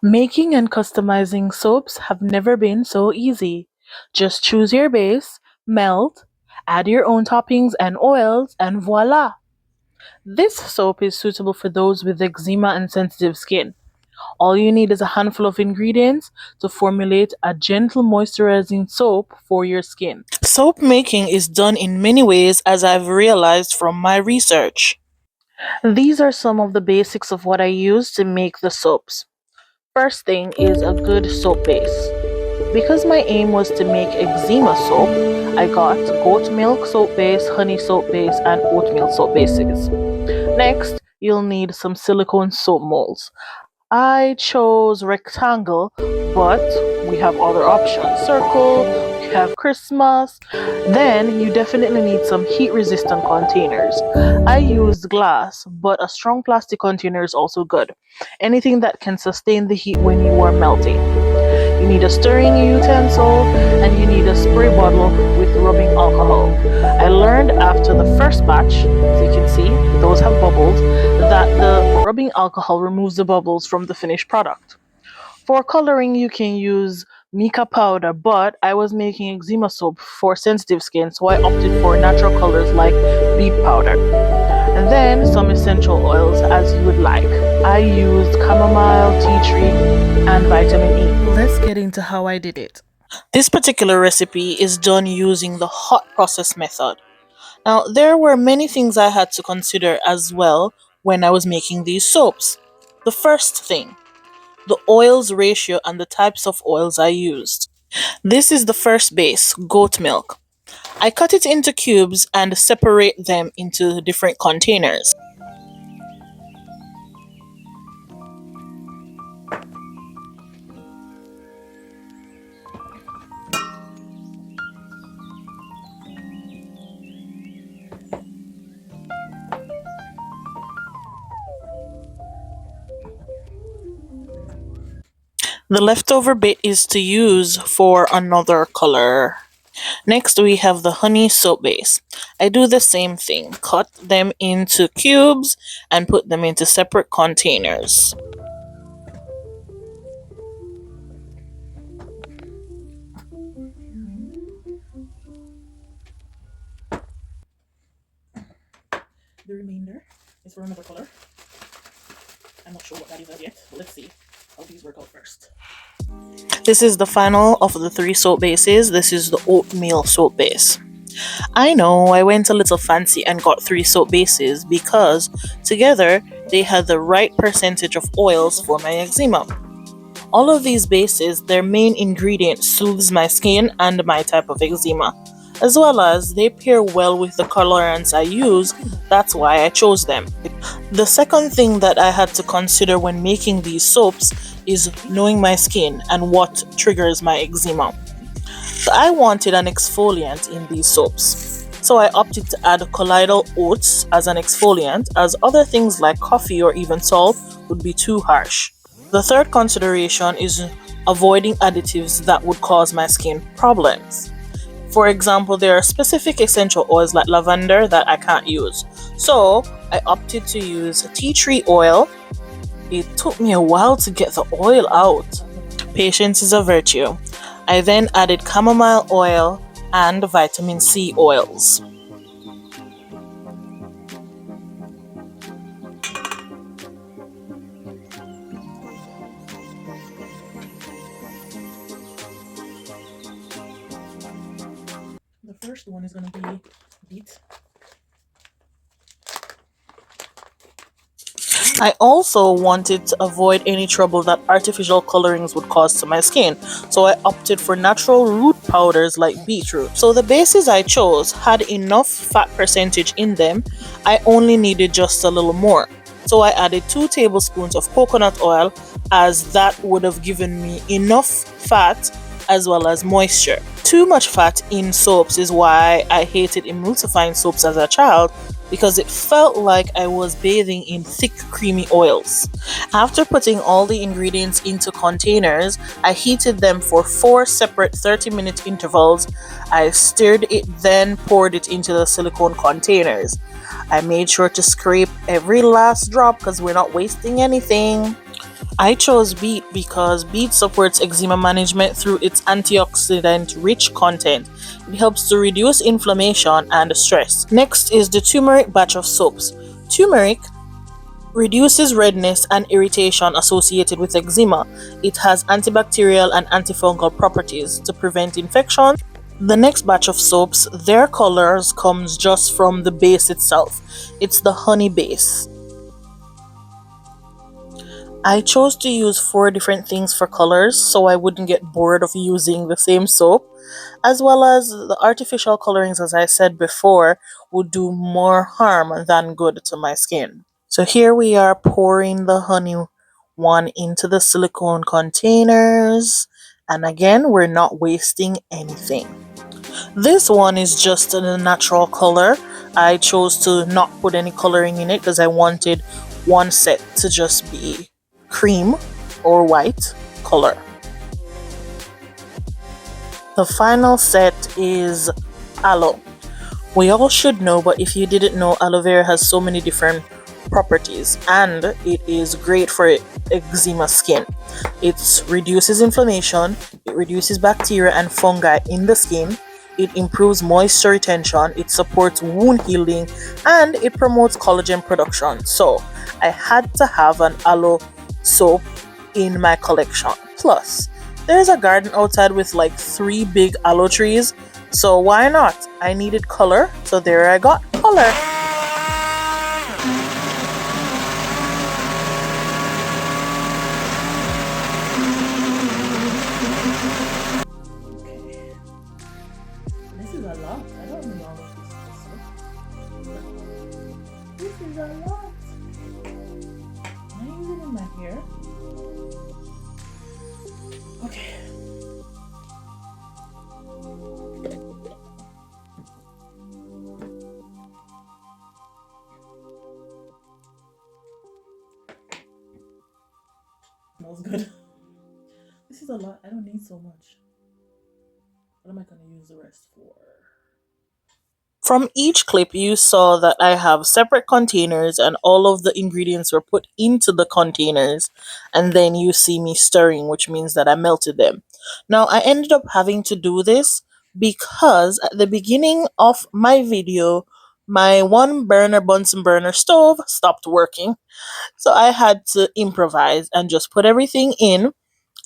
Making and customizing soaps have never been so easy. Just choose your base, melt, add your own toppings and oils, and voila! This soap is suitable for those with eczema and sensitive skin. All you need is a handful of ingredients to formulate a gentle moisturizing soap for your skin. Soap making is done in many ways, as I've realized from my research. These are some of the basics of what I use to make the soaps. First thing is a good soap base. Because my aim was to make eczema soap, I got goat milk soap base, honey soap base, and oatmeal soap bases. Next, you'll need some silicone soap molds. I chose rectangle, but we have other options. Circle, we have Christmas. Then you definitely need some heat resistant containers. I used glass, but a strong plastic container is also good. Anything that can sustain the heat when you are melting. You need a stirring utensil and you need a spray bottle with rubbing alcohol. I learned after the first batch, as you can see, those have bubbles, that the rubbing alcohol removes the bubbles from the finished product. For coloring, you can use mica powder, but I was making eczema soap for sensitive skin, so I opted for natural colors like beet powder. And then some essential oils as you would like. I used chamomile, tea tree, and vitamin E. Let's get into how I did it. This particular recipe is done using the hot process method. Now, there were many things I had to consider as well when I was making these soaps. The first thing, the oils ratio and the types of oils I used. This is the first base, goat milk. I cut it into cubes and separate them into different containers. The leftover bit is to use for another color. Next, we have the honey soap base. I do the same thing, cut them into cubes and put them into separate containers. The remainder is for another color. I'm not sure what that is as yet, but let's see how these work out first. This is the final of the three soap bases. This is the oatmeal soap base. I know I went a little fancy and got three soap bases because together they had the right percentage of oils for my eczema. All of these bases, their main ingredient soothes my skin and my type of eczema, as well as they pair well with the colorants I use. That's why I chose them. The second thing that I had to consider when making these soaps is knowing my skin and what triggers my eczema. So I wanted an exfoliant in these soaps. So I opted to add colloidal oats as an exfoliant, as other things like coffee or even salt would be too harsh. The third consideration is avoiding additives that would cause my skin problems. For example, there are specific essential oils like lavender that I can't use. So I opted to use tea tree oil. It took me a while to get the oil out. Patience is a virtue. I then added chamomile oil and vitamin C oils. The first one is going to be beet. I also wanted to avoid any trouble that artificial colorings would cause to my skin, so I opted for natural root powders like beetroot. So the bases I chose had enough fat percentage in them. I only needed just a little more. So I added 2 tablespoons of coconut oil, as that would have given me enough fat as well as moisture. Too much fat in soaps is why I hated emulsifying soaps as a child, because it felt like I was bathing in thick, creamy oils. After putting all the ingredients into containers, I heated them for 4 separate 30-minute intervals. I stirred it, then poured it into the silicone containers. I made sure to scrape every last drop because we're not wasting anything. I chose beet because beet supports eczema management through its antioxidant rich content. It helps to reduce inflammation and stress. Next is the turmeric batch of soaps. Turmeric reduces redness and irritation associated with eczema. It has antibacterial and antifungal properties to prevent infections. The next batch of soaps, their colors comes just from the base itself. It's the honey base. I chose to use 4 different things for colors so I wouldn't get bored of using the same soap, as well as the artificial colorings, as I said before, would do more harm than good to my skin. So here we are pouring the honey one into the silicone containers, and again, we're not wasting anything. This one is just a natural color. I chose to not put any coloring in it because I wanted one set to just be cream or white color. The final set is aloe. We all should know, but if you didn't know, aloe vera has so many different properties and it is great for eczema skin. It reduces inflammation, it reduces bacteria and fungi in the skin, it improves moisture retention, it supports wound healing, and it promotes collagen production. So I had to have an aloe soap in my collection. Plus, there's a garden outside with like 3 big aloe trees, so why not? I needed color, so there I got color. Okay. This is a lot. I don't know how this is a lot. Can I use it in my hair? Okay. Smells good. This is a lot. I don't need so much. What am I going to use the rest for? From each clip, you saw that I have separate containers and all of the ingredients were put into the containers. And then you see me stirring, which means that I melted them. Now, I ended up having to do this because at the beginning of my video, my one burner Bunsen burner stove stopped working. So I had to improvise and just put everything in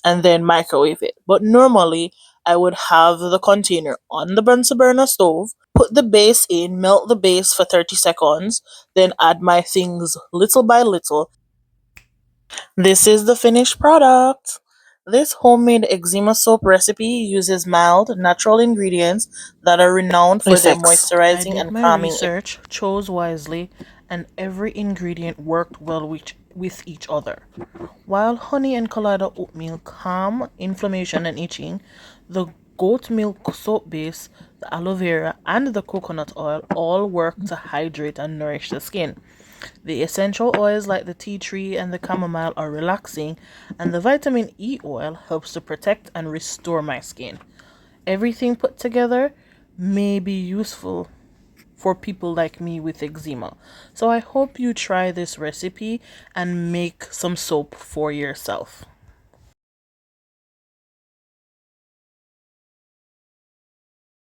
and then microwave it. But normally, I would have the container on the Bunsen burner stove, put the base in, melt the base for 30 seconds, then add my things little by little. This is the finished product. This homemade eczema soap recipe uses mild, natural ingredients that are renowned for their moisturizing I did and my calming research, chose wisely, and every ingredient worked well with each other. While honey and colloidal oatmeal calm inflammation and itching, the goat milk soap base, the aloe vera, and the coconut oil all work to hydrate and nourish the skin. The essential oils like the tea tree and the chamomile are relaxing, and the vitamin E oil helps to protect and restore my skin. Everything put together may be useful for people like me with eczema. So I hope you try this recipe and make some soap for yourself.